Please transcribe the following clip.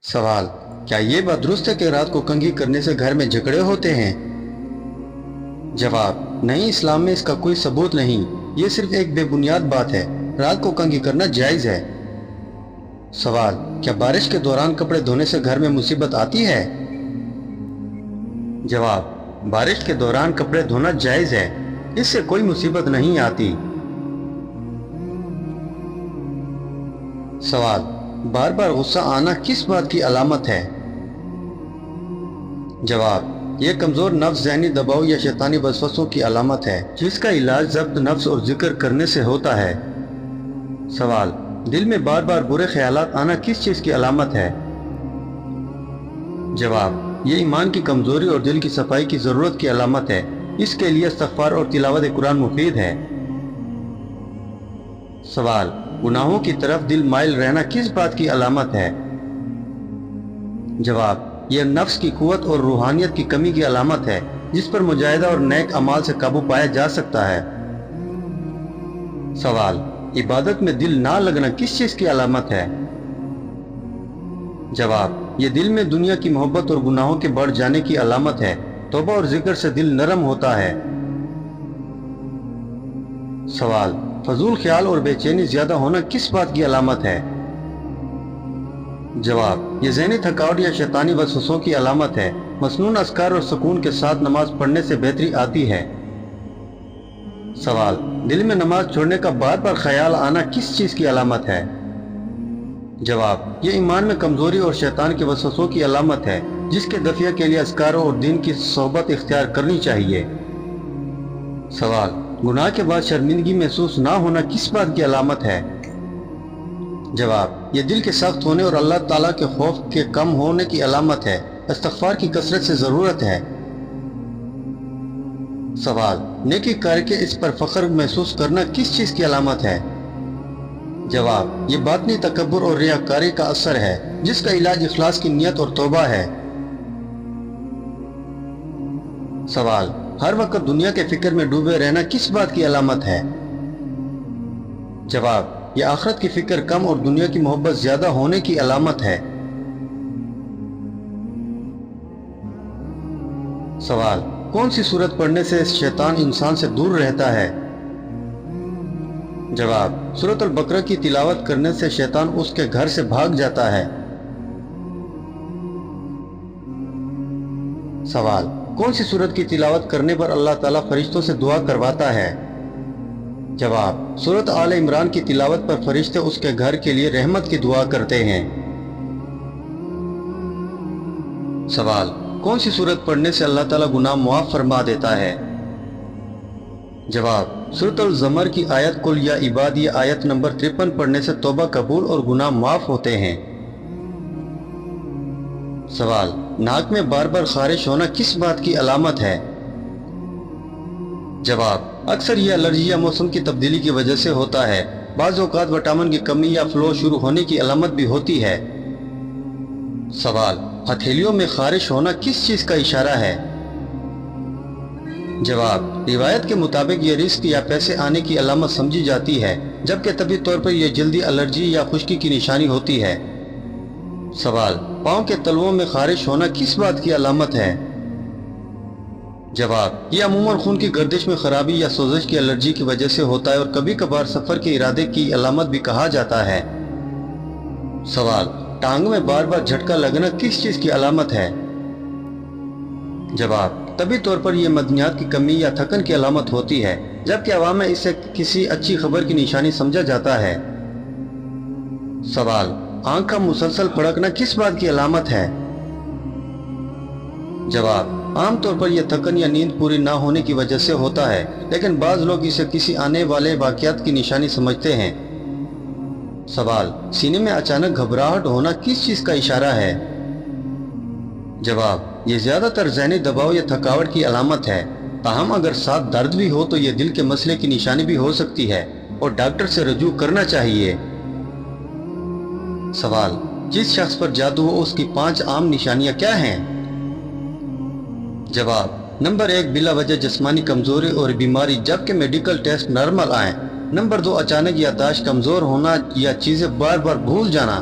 سوال: کیا یہ بات درست ہے کہ رات کو کنگھی کرنے سے گھر میں جھگڑے ہوتے ہیں؟ جواب: نہیں، اسلام میں اس کا کوئی ثبوت نہیں، یہ صرف ایک بے بنیاد بات ہے۔ رات کو کنگھی کرنا جائز ہے۔ سوال: کیا بارش کے دوران کپڑے دھونے سے گھر میں مصیبت آتی ہے؟ جواب: بارش کے دوران کپڑے دھونا جائز ہے، اس سے کوئی مصیبت نہیں آتی۔ سوال: بار بار غصہ آنا کس بات کی علامت ہے؟ جواب: یہ کمزور نفس، ذہنی دباؤ یا شیطانی وسوسوں کی علامت ہے، جس کا علاج ضبط نفس اور ذکر کرنے سے ہوتا ہے۔ سوال: دل میں بار بار برے خیالات آنا کس چیز کی علامت ہے؟ جواب: یہ ایمان کی کمزوری اور دل کی صفائی کی ضرورت کی علامت ہے، اس کے لیے استغفار اور تلاوت قرآن مفید ہے۔ سوال: گناہوں کی طرف دل مائل رہنا کس بات کی علامت ہے؟ جواب: یہ نفس کی قوت اور روحانیت کی کمی کی علامت ہے، جس پر مجاہدہ اور نیک اعمال سے قابو پایا جا سکتا ہے۔ سوال: عبادت میں دل نہ لگنا کس چیز کی علامت ہے؟ جواب: یہ دل میں دنیا کی محبت اور گناہوں کے بڑھ جانے کی علامت ہے، توبہ اور ذکر سے دل نرم ہوتا ہے۔ سوال: فضول خیال اور بے چینی زیادہ ہونا کس بات کی علامت ہے؟ جواب: یہ ذہنی تھکاوٹ یا شیطانی وسوسوں کی علامت ہے، مسنون اذکار اور سکون کے ساتھ نماز پڑھنے سے بہتری آتی ہے۔ سوال: دل میں نماز چھوڑنے کا بار بار خیال آنا کس چیز کی علامت ہے؟ جواب: یہ ایمان میں کمزوری اور شیطان کے وسوسوں کی علامت ہے، جس کے دفعہ کے لیے اذکاروں اور دین کی صحبت اختیار کرنی چاہیے۔ سوال: گناہ کے بعد شرمندگی محسوس نہ ہونا کس بات کی علامت ہے؟ جواب: یہ دل کے سخت ہونے اور اللہ تعالیٰ کے خوف کے کم ہونے کی علامت ہے، استغفار کی کثرت سے ضرورت ہے۔ سوال: نیکی کر کے اس پر فخر محسوس کرنا کس چیز کی علامت ہے؟ جواب: یہ باطنی تکبر اور ریاکاری کا اثر ہے، جس کا علاج اخلاص کی نیت اور توبہ ہے۔ سوال: ہر وقت دنیا کے فکر میں ڈوبے رہنا کس بات کی علامت ہے؟ جواب: یہ آخرت کی فکر کم اور دنیا کی محبت زیادہ ہونے کی علامت ہے۔ سوال: کون سی سورت پڑھنے سے شیطان انسان سے دور رہتا ہے؟ جواب: سورۃ البقرہ کی تلاوت کرنے سے شیطان اس کے گھر سے بھاگ جاتا ہے۔ سوال: کون سی سورت کی تلاوت کرنے پر اللہ تعالیٰ فرشتوں سے دعا کرواتا ہے؟ جواب: سورۃ آل عمران کی تلاوت پر فرشتے اس کے گھر کے لیے رحمت کی دعا کرتے ہیں۔ سوال: کون سی سورت پڑھنے سے اللہ تعالیٰ گناہ معاف فرما دیتا ہے؟ جواب: سورۃ الزمر کی آیت قل یا عبادی آیت نمبر 53 پڑھنے سے توبہ قبول اور گناہ معاف ہوتے ہیں۔ سوال: ناک میں بار بار خارش ہونا کس بات کی علامت ہے؟ جواب: اکثر یہ الرجی یا موسم کی تبدیلی کی وجہ سے ہوتا ہے، بعض اوقات وٹامن کی کمی یا فلو شروع ہونے کی علامت بھی ہوتی ہے۔ سوال: ہتھیلیوں میں خارش ہونا کس چیز کا اشارہ ہے؟ جواب: روایت کے مطابق یہ رزق یا پیسے آنے کی علامت سمجھی جاتی ہے، جبکہ طبی طور پر یہ جلدی الرجی یا خشکی کی نشانی ہوتی ہے۔ سوال: پاؤں کے تلووں میں خارش ہونا کس بات کی علامت ہے؟ جواب: یہ عموماً خون کی گردش میں خرابی یا سوزش کی الرجی کی وجہ سے ہوتا ہے اور کبھی کبھار سفر کے ارادے کی علامت بھی کہا جاتا ہے۔ سوال: ٹانگ میں بار بار جھٹکا لگنا کس چیز کی علامت ہے؟ جواب: طبی طور پر یہ معدنیات کی کمی یا تھکن کی علامت ہوتی ہے، جبکہ عوام میں اسے کسی اچھی خبر کی نشانی سمجھا جاتا ہے۔ سوال: آنکھ کا مسلسل پھڑکنا کس بات کی علامت ہے؟ جواب: عام طور پر یہ تھکن یا نیند پوری نہ ہونے کی وجہ سے ہوتا ہے، لیکن بعض لوگ اسے کسی آنے والے واقعات کی نشانی سمجھتے ہیں۔ سوال: سینے میں اچانک گھبراہٹ ہونا کس چیز کا اشارہ ہے؟ جواب: یہ زیادہ تر ذہنی دباؤ یا تھکاوٹ کی علامت ہے، تاہم اگر ساتھ درد بھی ہو تو یہ دل کے مسئلے کی نشانی بھی ہو سکتی ہے اور ڈاکٹر سے رجوع کرنا چاہیے۔ سوال: جس شخص پر جادو ہو اس کی 5 عام نشانیاں کیا ہیں؟ جواب: نمبر 1، بلا وجہ جسمانی کمزوری اور بیماری جبکہ میڈیکل ٹیسٹ نارمل آئیں۔ نمبر 2، اچانک یادداشت کمزور ہونا یا چیزیں بار بار بھول جانا۔